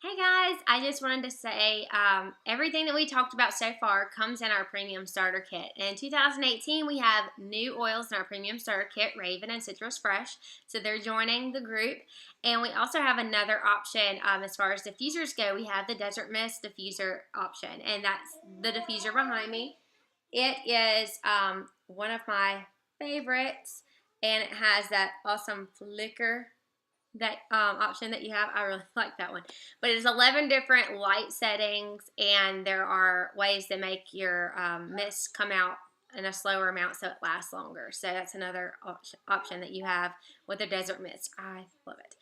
Hey guys, I just wanted to say everything that we talked about so far comes in our premium starter kit. In 2018, we have new oils in our premium starter kit, Raven and Citrus Fresh. So they're joining the group. And we also have another option as far as diffusers go. We have the Desert Mist diffuser option, and that's the diffuser behind me. It is one of my favorites, and it has that awesome flicker that option that you have. I really like that one. But it's 11 different light settings, and there are ways to make your mist come out in a slower amount so it lasts longer. So that's another option that you have with the Desert Mist. I love it.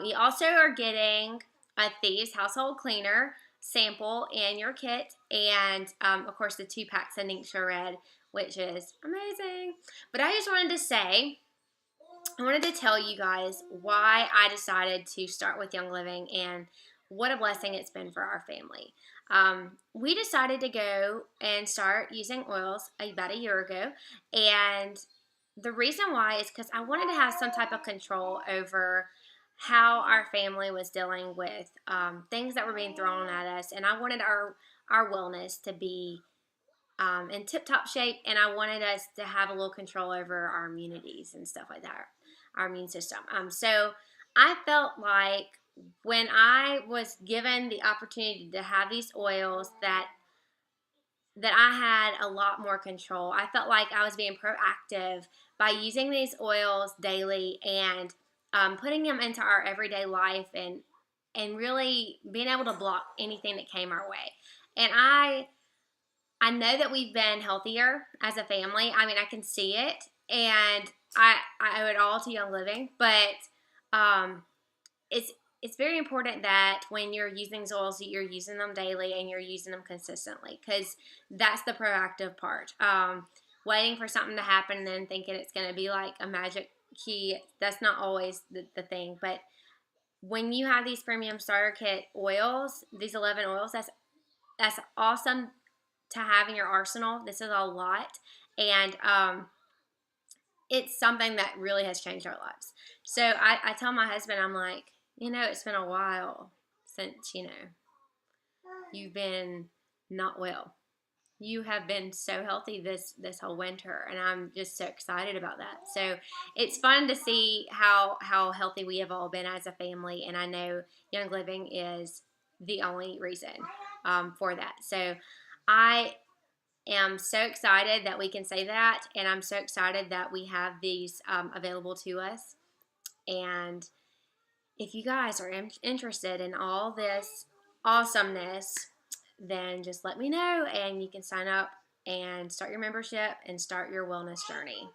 You also are getting a Thieves Household Cleaner sample in your kit, and of course the 2 packs of Ningxia Red, which is amazing. But I just wanted to say, I wanted to tell you guys why I decided to start with Young Living and what a blessing it's been for our family. We decided to go and start using oils about a year ago, and the reason why is because I wanted to have some type of control over how our family was dealing with things that were being thrown at us, and I wanted our wellness to be in tip-top shape, and I wanted us to have a little control over our immunities and stuff like that, our immune system. So I felt like when I was given the opportunity to have these oils that I had a lot more control. I felt like I was being proactive by using these oils daily and putting them into our everyday life and really being able to block anything that came our way. And I know that we've been healthier as a family. I mean, I can see it, and I owe it all to Young Living. But um, it's very important that when you're using these oils, that you're using them daily and you're using them consistently, because that's the proactive part. Waiting for something to happen and then thinking it's going to be like a magic key, that's not always the thing. But when you have these premium starter kit oils, these 11 oils, that's awesome to have in your arsenal. This is a lot, and it's something that really has changed our lives. So I tell my husband, I'm like, it's been a while since you've been not well. You have been so healthy this whole winter, and I'm just so excited about that. So it's fun to see how healthy we have all been as a family, and I know Young Living is the only reason for that. So I am so excited that we can say that, and I'm so excited that we have these available to us. And if you guys are interested in all this awesomeness, then just let me know, and you can sign up and start your membership and start your wellness journey.